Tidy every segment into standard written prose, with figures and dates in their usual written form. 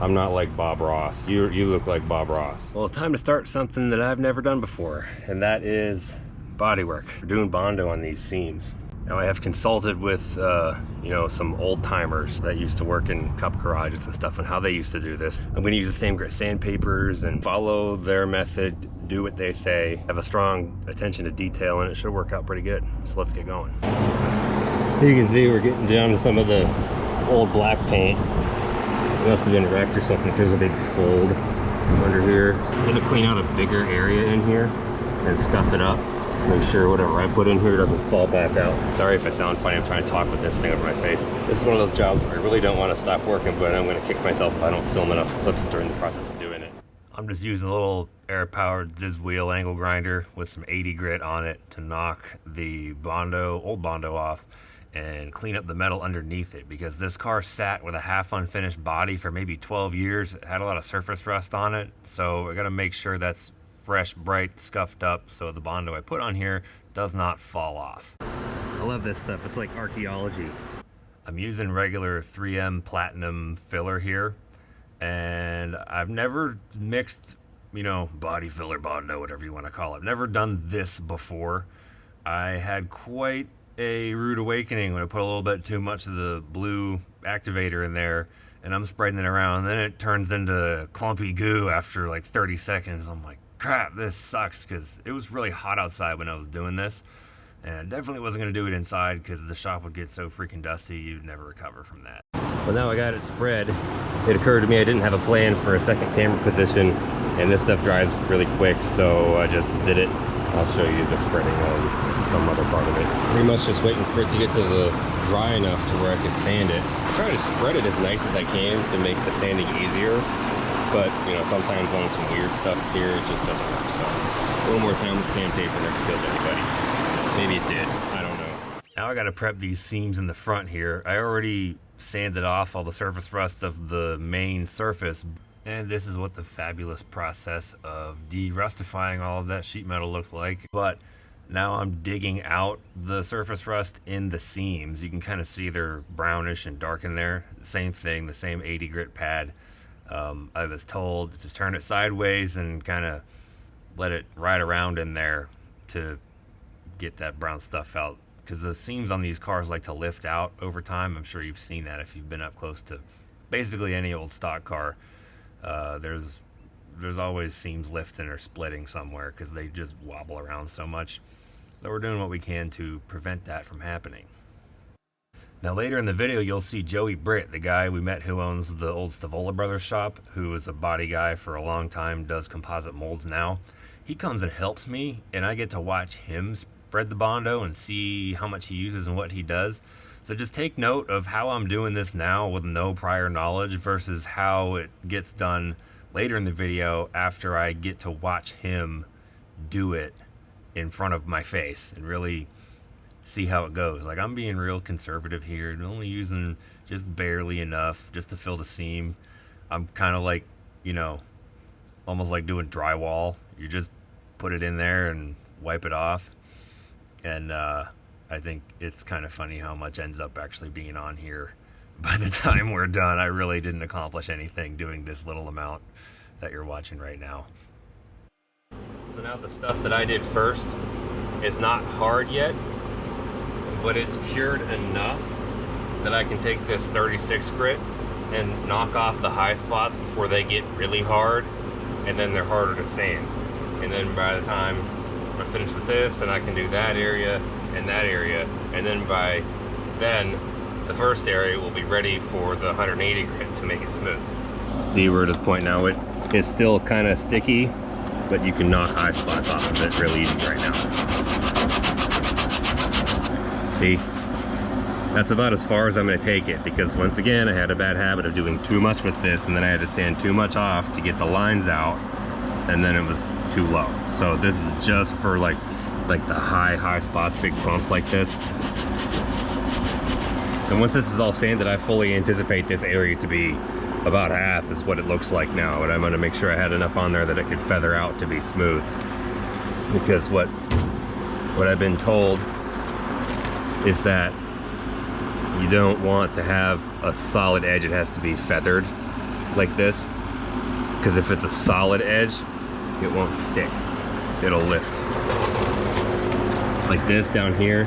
I'm not like Bob Ross. You look like Bob Ross. Well, it's time to start something that I've never done before, and that is bodywork. We're doing Bondo on these seams. Now I have consulted with, you know, some old timers that used to work in cup garages and stuff, and how they used to do this. I'm gonna use the same sandpapers and follow their method, do what they say, have a strong attention to detail, and it should work out pretty good. So let's get going. You can see we're getting down to some of the old black paint. It must have been wrecked or something. There's a big fold under here. I'm gonna clean out a bigger area in here and scuff it up. Make sure whatever I put in here doesn't fall back out. Sorry if I sound funny, I'm trying to talk with this thing over my face. This is one of those jobs where I really don't want to stop working, but I'm gonna kick myself if I don't film enough clips during the process of doing it. I'm just using a little air-powered Ziz wheel angle grinder with some 80 grit on it to knock the old Bondo off and clean up the metal underneath it, because this car sat with a half unfinished body for maybe 12 years. It had a lot of surface rust on it, so we're gonna make sure that's fresh, bright, scuffed up, so the Bondo I put on here does not fall off. I love this stuff. It's like archaeology. I'm using regular 3M platinum filler here, and I've never mixed, you know, body filler, Bondo, whatever you want to call it. I've never done this before. I had quite a rude awakening when I put a little bit too much of the blue activator in there, and I'm spreading it around, and then it turns into clumpy goo after like 30 seconds. I'm like, crap, this sucks, because it was really hot outside when I was doing this, and I definitely wasn't going to do it inside because the shop would get so freaking dusty you'd never recover from that. Well, now I got it spread. It occurred to me I didn't have a plan for a second camera position, and this stuff dries really quick, so I just did it. I'll show you the spreading on some other part of it. Pretty much just waiting for it to get to the dry enough to where I could sand it. I try to spread it as nice as I can to make the sanding easier, but you know, sometimes on some weird stuff here it just doesn't work. So a little more time with sandpaper never killed anybody. Maybe it did, I don't know. Now I gotta prep these seams in the front here. I already sanded off all the surface rust of the main surface, and this is what the fabulous process of de-rustifying all of that sheet metal looked like. But now I'm digging out the surface rust in the seams. You can kind of see they're brownish and dark in there. Same thing, the same 80 grit pad. I was told to turn it sideways and kind of let it ride around in there to get that brown stuff out, because the seams on these cars like to lift out over time. I'm sure you've seen that if you've been up close to basically any old stock car. There's always seams lifting or splitting somewhere because they just wobble around so much. So we're doing what we can to prevent that from happening. Now later in the video you'll see Joey Britt, the guy we met who owns the old Stavola Brothers shop, who is a body guy for a long time, does composite molds now. He comes and helps me, and I get to watch him spread the Bondo and see how much he uses and what he does. So just take note of how I'm doing this now with no prior knowledge versus how it gets done later in the video after I get to watch him do it in front of my face and really see how it goes. Like, I'm being real conservative here and only using just barely enough just to fill the seam. I'm kind of like, you know, almost like doing drywall. You just put it in there and wipe it off. And I think it's kind of funny how much ends up actually being on here. By the time we're done, I really didn't accomplish anything doing this little amount that you're watching right now. So now the stuff that I did first is not hard yet, but it's cured enough that I can take this 36 grit and knock off the high spots before they get really hard, and then they're harder to sand. And then by the time I'm finished with this, then I can do that area and that area, and then by then the first area will be ready for the 180 grit to make it smooth. See, we're at this point now, it's still kind of sticky, but you can knock high spots off of it really easy right now. See, that's about as far as I'm going to take it, because once again I had a bad habit of doing too much with this, and then I had to sand too much off to get the lines out, and then it was too low. So this is just for like the high spots, big bumps like this. And once this is all sanded, I fully anticipate this area to be about half is what it looks like now, but I'm going to make sure I had enough on there that it could feather out to be smooth, because what I've been told is that you don't want to have a solid edge, it has to be feathered. like this, because if it's a solid edge, it won't stick. It'll lift. Like this down here,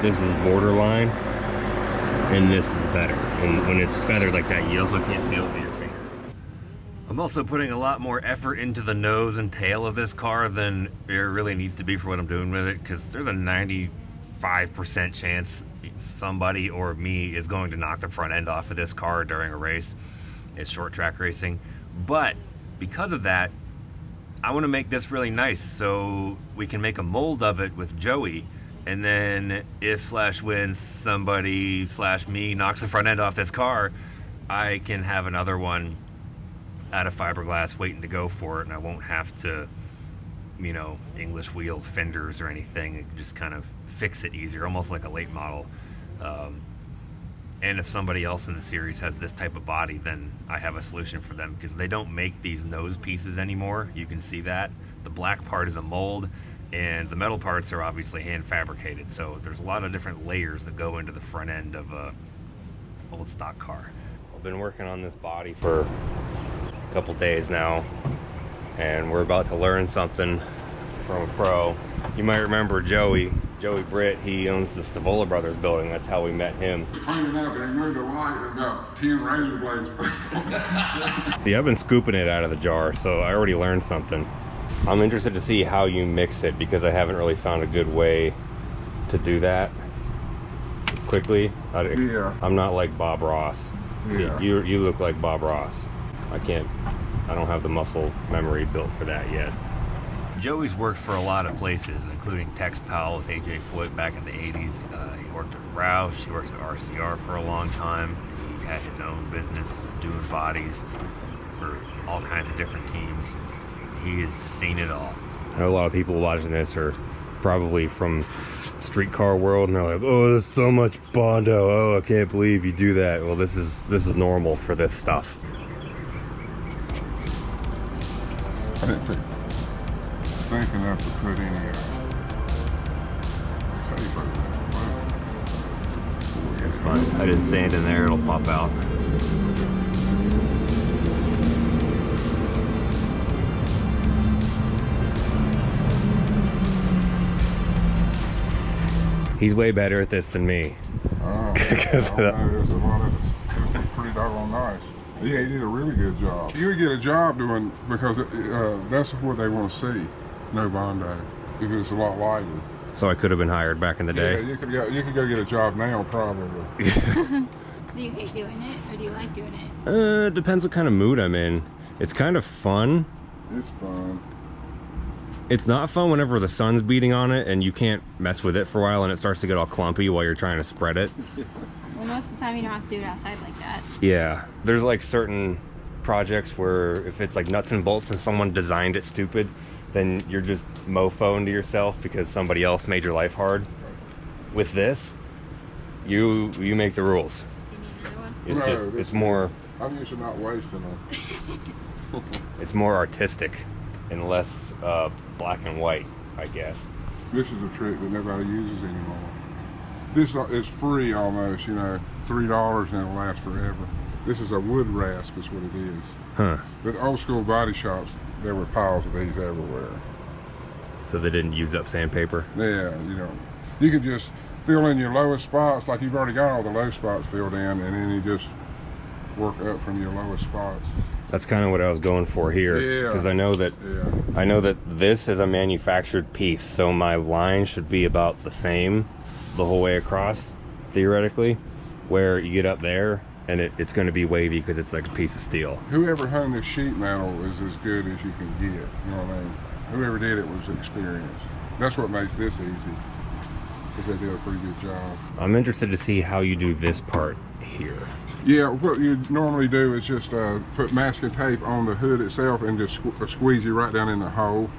this is borderline, and this is better. And when it's feathered like that, you also can't feel it with your finger. I'm also putting a lot more effort into the nose and tail of this car than it really needs to be for what I'm doing with it, because there's a 95% chance somebody or me is going to knock the front end off of this car during a race. It's short track racing. But because of that, I want to make this really nice so we can make a mold of it with Joey, and then if when somebody me knocks the front end off this car, I can have another one out of fiberglass waiting to go for it, and I won't have to, you know, English wheel fenders or anything. It can just kind of fix it easier, almost like a late model. And if somebody else in the series has this type of body, then I have a solution for them, because they don't make these nose pieces anymore. You can see that. The black part is a mold, and the metal parts are obviously hand fabricated. So there's a lot of different layers that go into the front end of a old stock car. I've been working on this body for a couple days now, and we're about to learn something from a pro. You might remember Joey Britt. He owns the Stavola Brothers building. That's how we met him. Cleaning up, they moved the light and got 10 razor blades. See, I've been scooping it out of the jar, so I already learned something. I'm interested to see how you mix it, because I haven't really found a good way to do that quickly. Yeah. I'm not like Bob Ross. Yeah. See, you look like Bob Ross. I don't have the muscle memory built for that yet. Joey's worked for a lot of places, including Tex Powell with AJ Foot back in the 80s. He worked at Roush. He worked at RCR for a long time. He had his own business doing bodies for all kinds of different teams. He has seen it all. I know a lot of people watching this are probably from streetcar world, and they're like, "Oh, there's so much Bondo. Oh, I can't believe you do that." Well, this is normal for this stuff. I didn't think enough to put any tape over that. It's fine. I didn't sand in there, it'll pop out. He's way better at this than me. There's a lot of it's pretty doggone nice. Yeah, he did a really good job. You would get a job doing, because that's what they want to see. No Bondo. If it's a lot lighter. So I could have been hired back in the day? Yeah, you could go get a job now, probably. Do you hate doing it, or do you like doing it? It depends what kind of mood I'm in. It's kind of fun. It's fun. It's not fun whenever the sun's beating on it and you can't mess with it for a while and it starts to get all clumpy while you're trying to spread it. Well, most of the time you don't have to do it outside like that. Yeah, there's like certain projects where if it's like nuts and bolts and someone designed it stupid, then you're just mofoing to yourself because somebody else made your life hard. With this, you make the rules. Do you need another one? It's more. I'm used to not wasting them. It's more artistic and less black and white, I guess. This is a trick that nobody uses anymore. This is free almost, you know, $3 and it'll last forever. This is a wood rasp is what it is. Huh. But old school body shops, there were piles of these everywhere. So they didn't use up sandpaper? Yeah, you know, you can just fill in your lowest spots, like you've already got all the low spots filled in, and then you just work up from your lowest spots. That's kind of what I was going for here. Yeah. Because I know that this is a manufactured piece, so my line should be about the same the whole way across, theoretically, where you get up there and it's going to be wavy because it's like a piece of steel. Whoever hung this sheet metal is as good as you can get, you know what I mean? Whoever did it was experienced. That's what makes this easy, because they did a pretty good job. I'm interested to see how you do this part here. Yeah, what you normally do is just put masking tape on the hood itself and just squeeze you right down in the hole.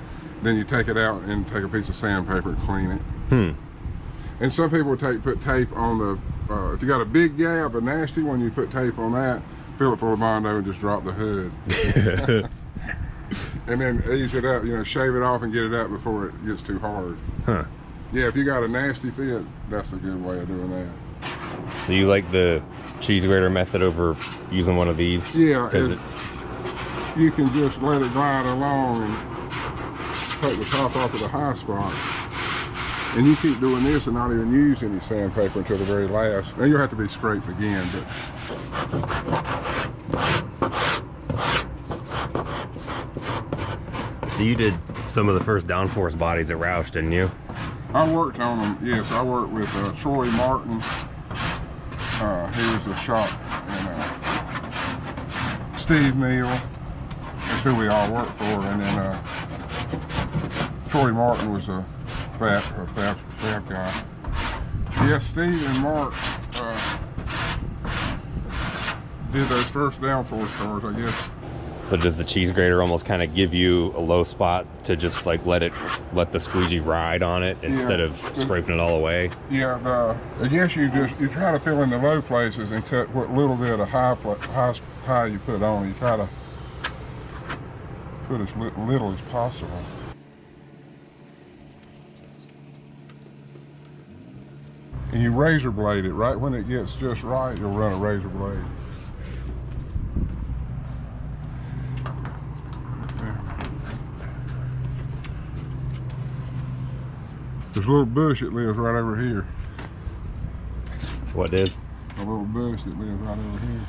Then you take it out and take a piece of sandpaper and clean it. And some people put tape on the, if you got a big gap, a nasty one, you put tape on that, fill it full of Bondo and just drop the hood. And then ease it up, you know, shave it off and get it out before it gets too hard. Huh. Yeah, if you got a nasty fit, that's a good way of doing that. So you like the cheese grater method over using one of these? Yeah, you can just let it glide along and take the top off of the high spot. And you keep doing this and not even use any sandpaper until the very last. Then you'll have to be scraped again, but so you did some of the first downforce bodies at Roush, didn't you? I worked on them, yes. I worked with Troy Martin. He was a shop, and Steve Neal. That's who we all worked for. And then Troy Martin was a fab guy. Yes, Steve and Mark did those first downforce cars, I guess. So does the cheese grater almost kind of give you a low spot to just like let the squeegee ride on it instead of scraping it all away? Yeah, I guess you try to fill in the low places and cut what little bit of high you put on. You try to put as little as possible. And you razor blade it right when it gets just right. You'll run a razor blade. There's a little bush that lives right over here. What is? A little bush that lives right over here.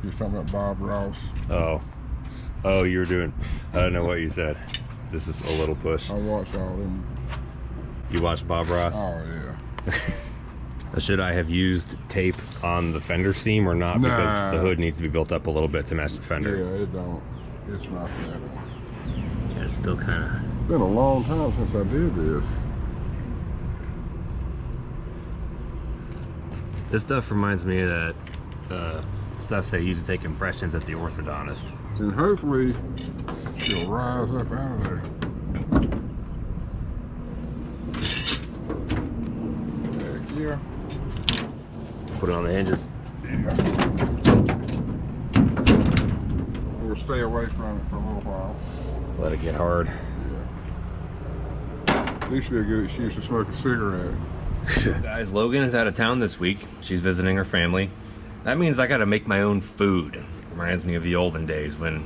You're talking about Bob Ross. Oh, you were doing, I don't know what you said. This is a little push. I watched all them. You watched Bob Ross? Oh, yeah. Should I have used tape on the fender seam or not? Nah. Because the hood needs to be built up a little bit to match the fender. Yeah, it don't. It's not that. Yeah, it's still kind of... It's been a long time since I did this. This stuff reminds me of that stuff they use to take impressions at the orthodontist. And hopefully she'll rise up out of there. Heck yeah. Put it on the hinges. Yeah. We'll stay away from it for a little while. Let it get hard. Yeah. At least you'll get an excuse to smoke a cigarette. Guys, Logan is out of town this week. She's visiting her family. That means I gotta make my own food. Reminds me of the olden days when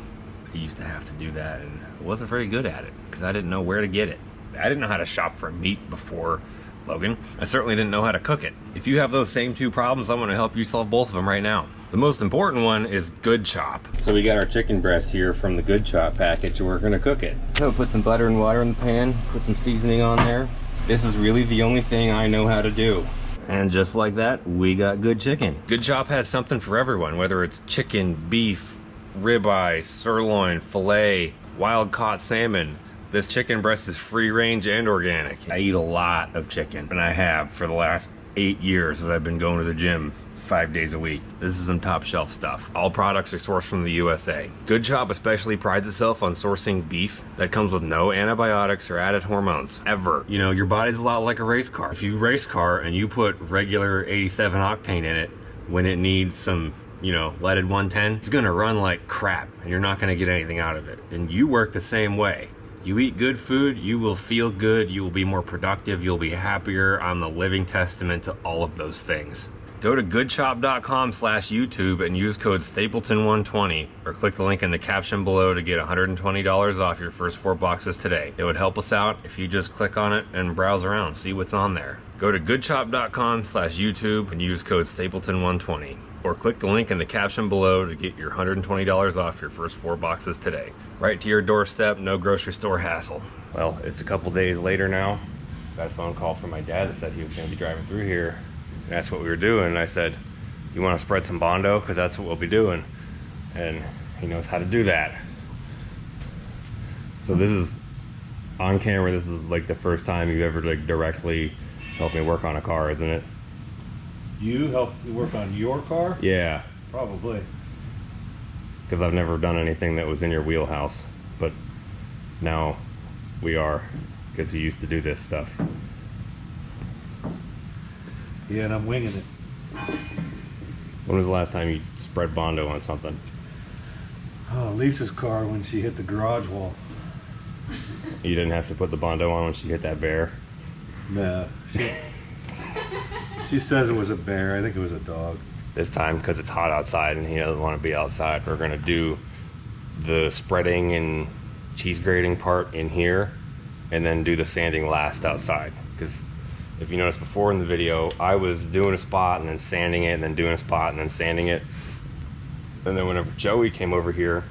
I used to have to do that, and I wasn't very good at it because I didn't know where to get it. I didn't know how to shop for meat before Logan. I certainly didn't know how to cook it. If you have those same two problems, I'm gonna help you solve both of them right now. The most important one is Good Chop. So we got our chicken breast here from the Good Chop package, and we're gonna cook it. So put some butter and water in the pan, put some seasoning on there. This is really the only thing I know how to do. And just like that, we got good chicken. Good Chop has something for everyone, whether it's chicken, beef, ribeye, sirloin, filet, wild caught salmon. This chicken breast is free range and organic. I eat a lot of chicken, and I have for the last 8 years that I've been going to the gym 5 days a week. This is some top shelf stuff. All products are sourced from the USA. Good Chop especially prides itself on sourcing beef that comes with no antibiotics or added hormones, ever. You know, your body's a lot like a race car. If you race car and you put regular 87 octane in it when it needs some, you know, leaded 110, it's gonna run like crap and you're not gonna get anything out of it. And you work the same way. You eat good food, you will feel good, you will be more productive, you'll be happier. I'm the living testament to all of those things. Go to goodchop.com/YouTube and use code Stapleton120 or click the link in the caption below to get $120 off your first 4 boxes today. It would help us out if you just click on it and browse around, see what's on there. Go to goodchop.com/YouTube and use code Stapleton120 or click the link in the caption below to get your $120 off your first 4 boxes today. Right to your doorstep, no grocery store hassle. Well, it's a couple days later now. Got a phone call from my dad that said he was going to be driving through here. And that's what we were doing. And I said, you want to spread some Bondo? Because that's what we'll be doing. And he knows how to do that. So this is, on camera, this is like the first time you've ever like directly helped me work on a car, isn't it? You helped me work on your car? Yeah. Probably. Because I've never done anything that was in your wheelhouse. But now we are. Because you used to do this stuff. Yeah, and I'm winging it. When was the last time you spread Bondo on something? Oh, Lisa's car when she hit the garage wall. You didn't have to put the Bondo on when she hit that bear? Nah. She She says it was a bear. I think it was a dog. This time, because it's hot outside and he doesn't want to be outside, we're gonna do the spreading and cheese grating part in here and then do the sanding last outside. Because if you noticed before in the video, I was doing a spot and then sanding it and then doing a spot and then sanding it. And then whenever Joey came over here,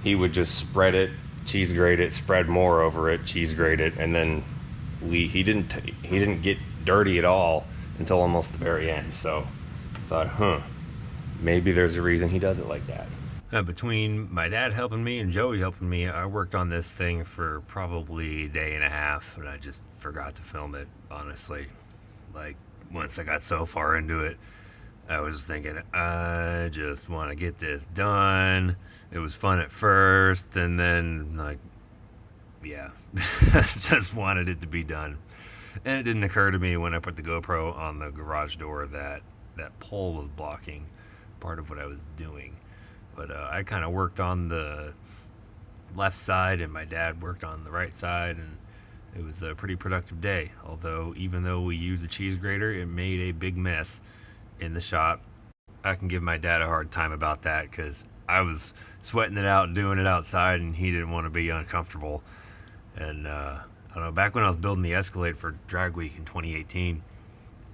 he would just spread it, cheese grate it, spread more over it, cheese grate it, and then he didn't get dirty at all until almost the very end. So I thought, maybe there's a reason he does it like that. Between my dad helping me and Joey helping me, I worked on this thing for probably a day and a half, and I just forgot to film it, honestly. Like, once I got so far into it, I was thinking, I just want to get this done. It was fun at first, and then, like, yeah, just wanted it to be done. And it didn't occur to me when I put the GoPro on the garage door that that pole was blocking part of what I was doing. But I kind of worked on the left side, and my dad worked on the right side, and it was a pretty productive day. Although, even though we used a cheese grater, it made a big mess in the shop. I can give my dad a hard time about that, because I was sweating it out and doing it outside, and he didn't want to be uncomfortable. And I don't know, back when I was building the Escalade for Drag Week in 2018,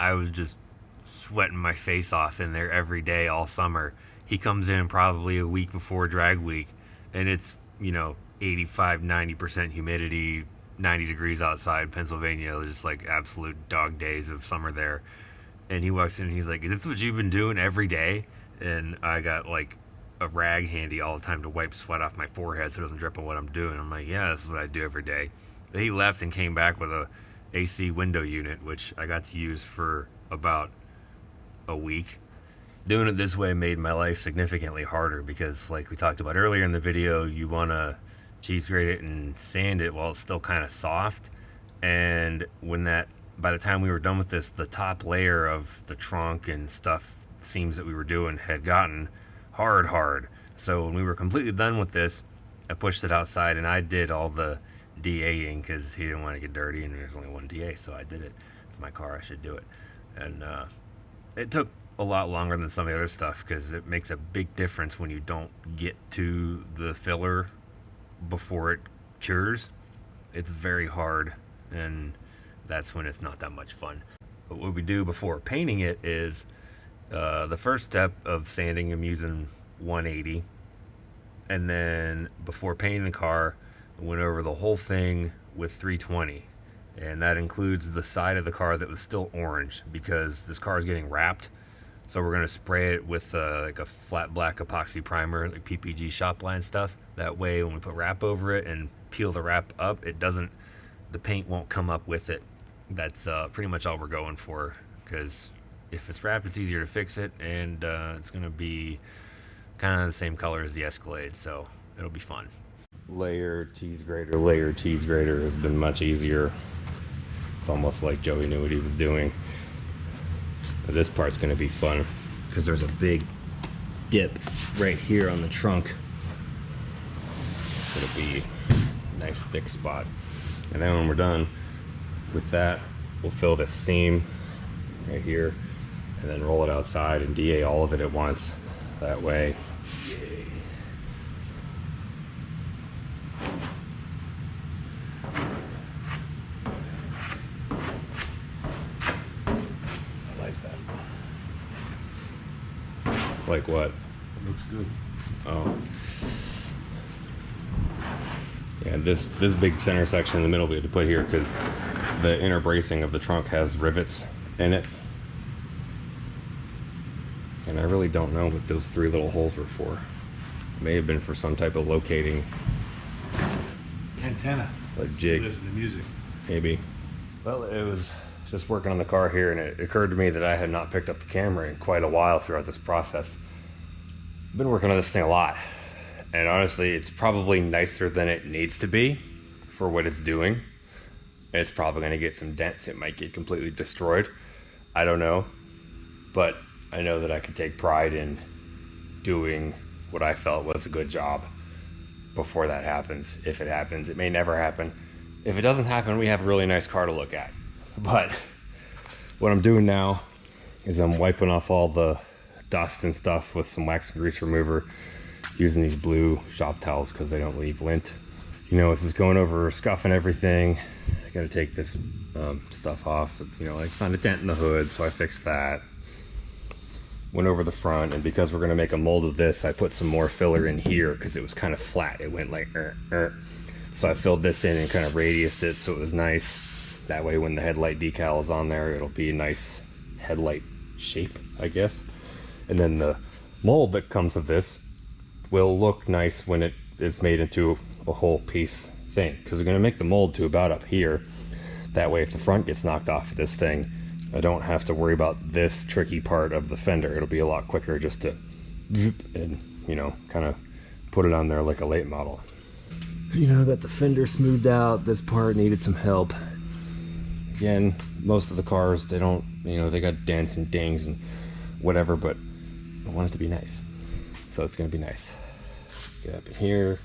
I was just sweating my face off in there every day all summer. He comes in probably a week before Drag Week, and it's, 85-90% humidity, 90 degrees outside Pennsylvania, just like absolute dog days of summer there. And he walks in and he's like, "Is this what you've been doing every day?" And I got like a rag handy all the time to wipe sweat off my forehead so it doesn't drip on what I'm doing. I'm like, yeah, this is what I do every day. But he left and came back with a AC window unit, which I got to use for about a week. Doing it this way made my life significantly harder because, like we talked about earlier in the video, you want to cheese grate it and sand it while it's still kind of soft. And by the time we were done with this, the top layer of the trunk and stuff, seams that we were doing, had gotten hard. So when we were completely done with this, I pushed it outside and I did all the DAing because he didn't want to get dirty, and there's only one DA, so I did it. It's my car, I should do it. And it took a lot longer than some of the other stuff because it makes a big difference when you don't get to the filler before it cures. It's very hard, and that's when it's not that much fun. But what we do before painting it is the first step of sanding, I'm using 180, and then before painting the car, I went over the whole thing with 320, and that includes the side of the car that was still orange because this car is getting wrapped. So we're gonna spray it with like a flat black epoxy primer, like PPG shop line stuff. That way, when we put wrap over it and peel the wrap up, the paint won't come up with it. That's pretty much all we're going for, because if it's wrapped, it's easier to fix it, and it's gonna be kind of the same color as the Escalade, so it'll be fun. Layer cheese grater has been much easier. It's almost like Joey knew what he was doing. This part's going to be fun because there's a big dip right here on the trunk. It's going to be a nice thick spot. And then when we're done with that, we'll fill this seam right here and then roll it outside and DA all of it at once. That way, like what? Looks good. Oh. Yeah, this big center section in the middle we had to put here because the inner bracing of the trunk has rivets in it. And I really don't know what those 3 little holes were for. It may have been for some type of locating antenna, like jig. Listen to music. Maybe. Well, it was just working on the car here, and it occurred to me that I had not picked up the camera in quite a while throughout this process. I've been working on this thing a lot, and honestly, it's probably nicer than it needs to be for what it's doing. It's probably going to get some dents. It might get completely destroyed. I don't know, but I know that I can take pride in doing what I felt was a good job before that happens. If it happens, it may never happen. If it doesn't happen, we have a really nice car to look at. But What I'm doing now is I'm wiping off all the dust and stuff with some wax and grease remover, using these blue shop towels because they don't leave lint. You know, this is going over scuff and everything. I gotta take this stuff off. You know, I found a dent in the hood, so I fixed that. Went over the front, and because we're gonna make a mold of this, I put some more filler in here because it was kind of flat. It went like so I filled this in and kind of radiused it so it was nice. That way when the headlight decal is on there, it'll be a nice headlight shape, I guess. And then the mold that comes of this will look nice when it is made into a whole piece thing, because we're going to make the mold to about up here. That way if the front gets knocked off of this thing, I don't have to worry about this tricky part of the fender. It'll be a lot quicker just to and, you know, kind of put it on there like a late model. You know, got the fender smoothed out. This part needed some help. Again, most of the cars, they don't, you know, they got dents and dings and whatever, but I want it to be nice. So it's gonna be nice. Get up in here,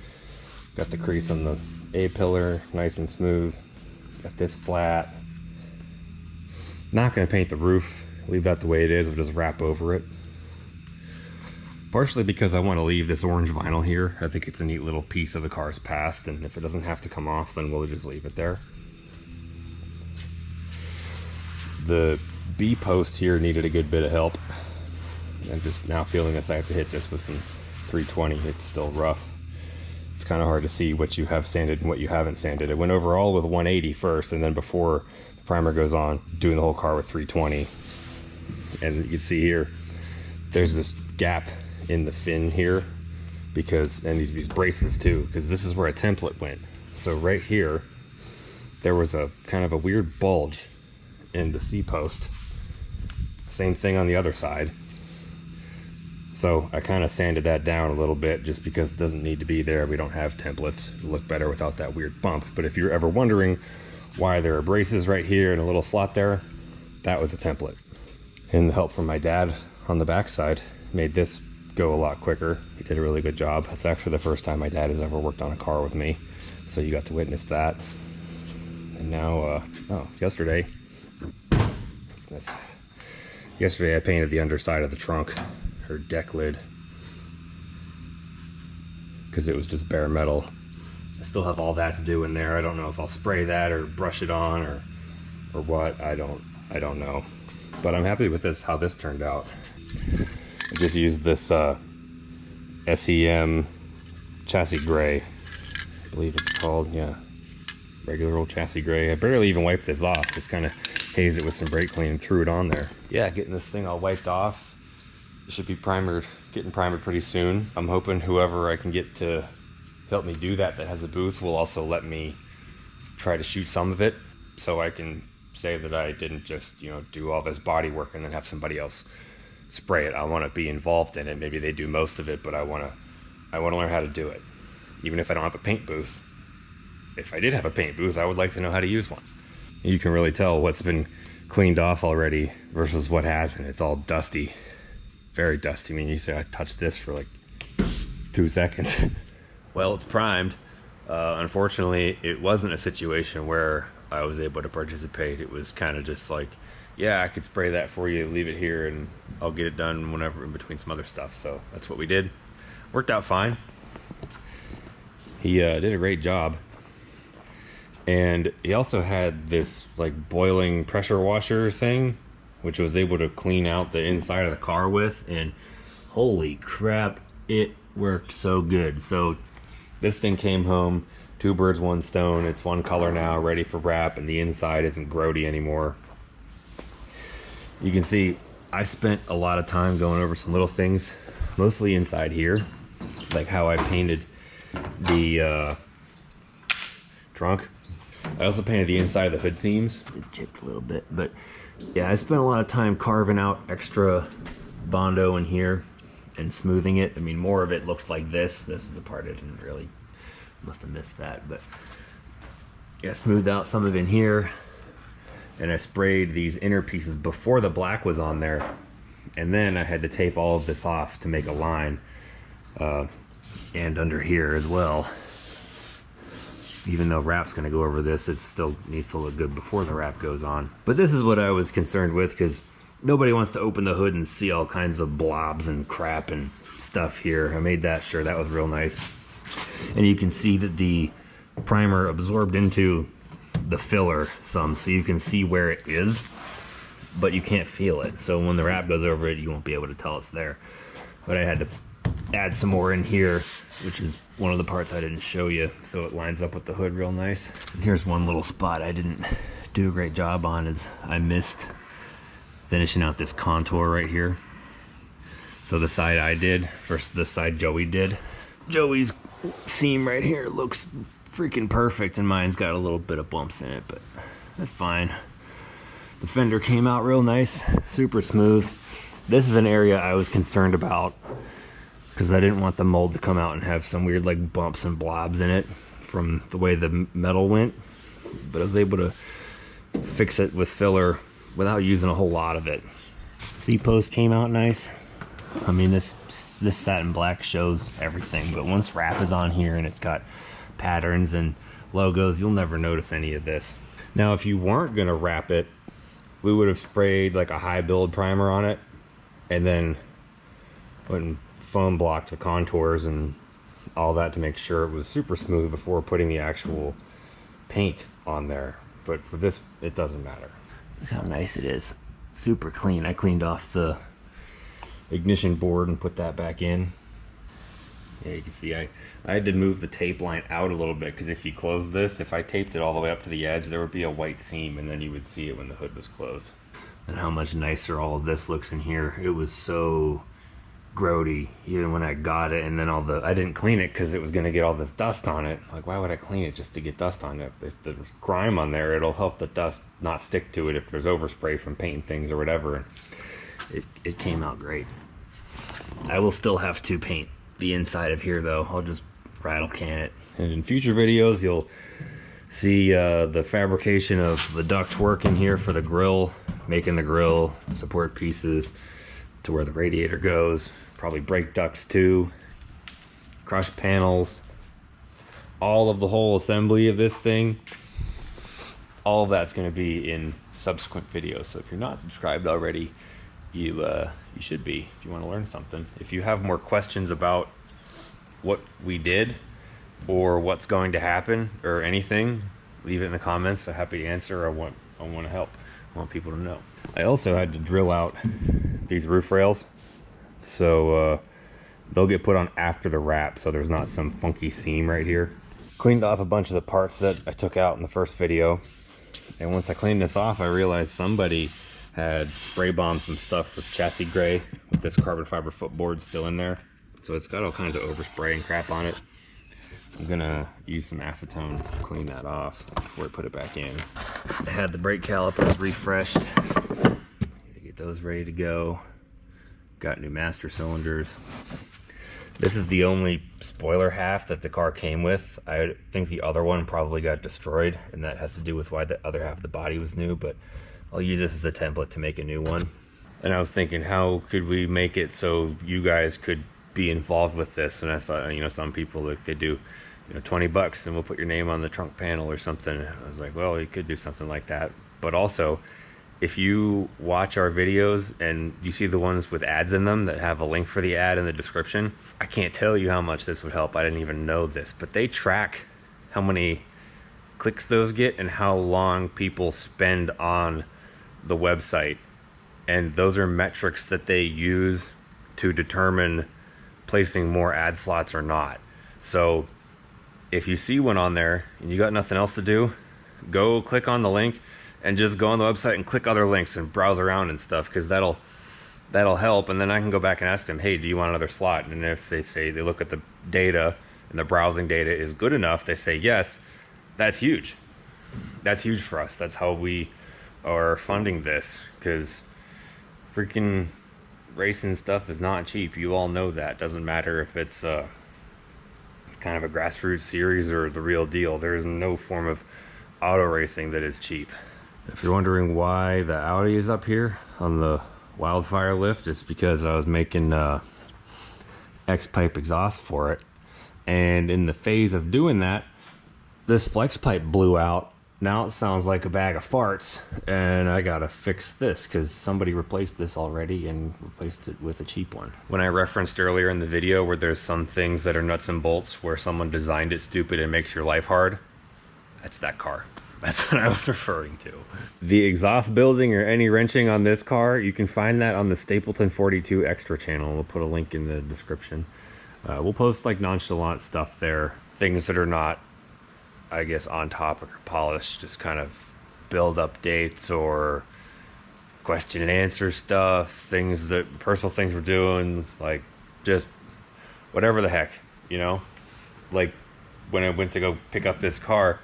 got the crease on the A-pillar, nice and smooth. Got this flat. Not gonna paint the roof, leave that the way it is, we'll just wrap over it. Partially because I want to leave this orange vinyl here. I think it's a neat little piece of the car's past, and if it doesn't have to come off, then we'll just leave it there. The B post here needed a good bit of help. I'm just now feeling this. I have to hit this with some 320. It's still rough. It's kind of hard to see what you have sanded and what you haven't sanded. It went over all with 180 first, and then before the primer goes on, doing the whole car with 320. And you can see here, there's this gap in the fin here, because, and these braces too, because this is where a template went. So right here, there was a kind of a weird bulge in the C post. Same thing on the other side. So I kind of sanded that down a little bit just because it doesn't need to be there. We don't have templates. It'll look better without that weird bump. But if you're ever wondering why there are braces right here and a little slot there, that was a template. And the help from my dad on the back side made this go a lot quicker. He did a really good job. It's actually the first time my dad has ever worked on a car with me, so you got to witness that. And now, yesterday I painted the underside of the trunk, her deck lid, because it was just bare metal. I still have all that to do in there. I don't know if I'll spray that or brush it on or what. I don't know. But I'm happy with this, how this turned out. I just used this SEM chassis gray, I believe it's called, yeah. Regular old chassis gray. I barely even wiped this off, just kind of hazed it with some brake clean and threw it on there. Yeah, getting this thing all wiped off. It should be primered, getting primered pretty soon. I'm hoping whoever I can get to help me do that has a booth will also let me try to shoot some of it, so I can say that I didn't just, you know, do all this body work and then have somebody else spray it. I want to be involved in it. Maybe they do most of it, but I want to learn how to do it. Even if I don't have a paint booth. If I did have a paint booth, I would like to know how to use one. You can really tell what's been cleaned off already versus what hasn't. It's all dusty, very dusty. I mean, you say I touched this for like 2 seconds. Well, it's primed. Unfortunately, it wasn't a situation where I was able to participate. It was kind of just like, yeah, I could spray that for you, leave it here, and I'll get it done whenever in between some other stuff. So that's what we did. Worked out fine. He did a great job. And he also had this like boiling pressure washer thing, which was able to clean out the inside of the car with, and holy crap, it worked so good. So this thing came home, 2 birds, 1 stone. It's one color now, ready for wrap, and the inside isn't grody anymore. You can see I spent a lot of time going over some little things, mostly inside here, like how I painted the trunk. I also painted the inside of the hood seams. It chipped a little bit, but yeah, I spent a lot of time carving out extra Bondo in here and smoothing it. I mean, more of it looked like this. This is the part I didn't really, must have missed that, but yeah, smoothed out some of it in here. And I sprayed these inner pieces before the black was on there, and then I had to tape all of this off to make a line, and under here as well. Even though wrap's gonna go over this, it still needs to look good before the wrap goes on. But this is what I was concerned with, because nobody wants to open the hood and see all kinds of blobs and crap and stuff here. I made that sure. That was real nice. And you can see that the primer absorbed into the filler some, so you can see where it is, but you can't feel it. So when the wrap goes over it, you won't be able to tell it's there. But I had to add some more in here, which is one of the parts I didn't show you, so it lines up with the hood real nice. And here's one little spot I didn't do a great job on, is I missed finishing out this contour right here. So the side I did versus the side Joey did. Joey's seam right here looks freaking perfect, and mine's got a little bit of bumps in it, but that's fine. The fender came out real nice, super smooth. This is an area I was concerned about, because I didn't want the mold to come out and have some weird like bumps and blobs in it from the way the metal went. But I was able to fix it with filler without using a whole lot of it. C-post came out nice. I mean, this satin black shows everything, but once wrap is on here and it's got patterns and logos, you'll never notice any of this. Now, if you weren't gonna wrap it, we would have sprayed like a high build primer on it, and then went and foam blocked the contours and all that to make sure it was super smooth before putting the actual paint on there. But for this, it doesn't matter. Look how nice it is. Super clean. I cleaned off the ignition board and put that back in. Yeah, you can see I had to move the tape line out a little bit, because if you close this, if I taped it all the way up to the edge, there would be a white seam, and then you would see it when the hood was closed. And how much nicer all of this looks in here. It was so grody even when I got it, and then I didn't clean it because it was going to get all this dust on it. Like, why would I clean it just to get dust on it? If there's grime on there, it'll help the dust not stick to it if there's overspray from painting things or whatever. It came out great. I will still have to paint the inside of here though. I'll just rattle can it. And in future videos, you'll see the fabrication of the duct work in here for the grill, making the grill support pieces to where the radiator goes, probably brake ducts too, crushed panels, all of the whole assembly of this thing. All of that's going to be in subsequent videos. So if you're not subscribed already, you should be, if you want to learn something. If you have more questions about what we did or what's going to happen or anything, leave it in the comments. I'm happy to answer. I want to help. I want people to know. I also had to drill out these roof rails, so they'll get put on after the wrap, so there's not some funky seam right here. Cleaned off a bunch of the parts that I took out in the first video, and once I cleaned this off, I realized somebody had spray bombed some stuff with chassis gray with this carbon fiber footboard still in there, so it's got all kinds of overspray and crap on it. I'm gonna use some acetone to clean that off before I put it back in. I had the brake calipers refreshed. Get those ready to go. Got new master cylinders. This is the only spoiler half that the car came with. I think the other one probably got destroyed, and that has to do with why the other half of the body was new, but I'll use this as a template to make a new one. And I was thinking, how could we make it so you guys could be involved with this? And I thought, you know, some people, like, they do, you know, $20 and we'll put your name on the trunk panel or something. I was like, well, you could do something like that. But also, if you watch our videos and you see the ones with ads in them that have a link for the ad in the description, I can't tell you how much this would help. I didn't even know this, but they track how many clicks those get and how long people spend on the website. And those are metrics that they use to determine placing more ad slots or not. So if you see one on there and you got nothing else to do, go click on the link and just go on the website and click other links and browse around and stuff, because that'll help. And then I can go back and ask them, hey, do you want another slot? And if they say, they look at the data and the browsing data is good enough, they say yes, that's huge. That's huge for us. That's how we are funding this, because freaking racing stuff is not cheap. You all know that. Doesn't matter if it's kind of a grassroots series or the real deal. There is no form of auto racing that is cheap. If you're wondering why the Audi is up here on the Wildfire lift, it's because I was making X-pipe exhaust for it, and in the phase of doing that, this flex pipe blew out. Now it sounds like a bag of farts, and I gotta fix this because somebody replaced this already and replaced it with a cheap one. When I referenced earlier in the video where there's some things that are nuts and bolts where someone designed it stupid and makes your life hard, that's that car. That's what I was referring to. The exhaust building or any wrenching on this car, you can find that on the Stapleton 42 Extra channel. We'll put a link in the description. We'll post like nonchalant stuff there, things that are not, I guess, on topic or polished, just kind of build updates or question and answer stuff, things that, personal things we're doing, like just whatever the heck, you know? Like when I went to go pick up this car,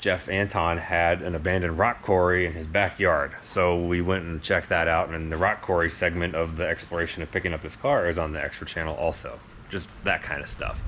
Jeff Anton had an abandoned rock quarry in his backyard. So we went and checked that out, and the rock quarry segment of the exploration of picking up this car is on the Extra channel also. Just that kind of stuff.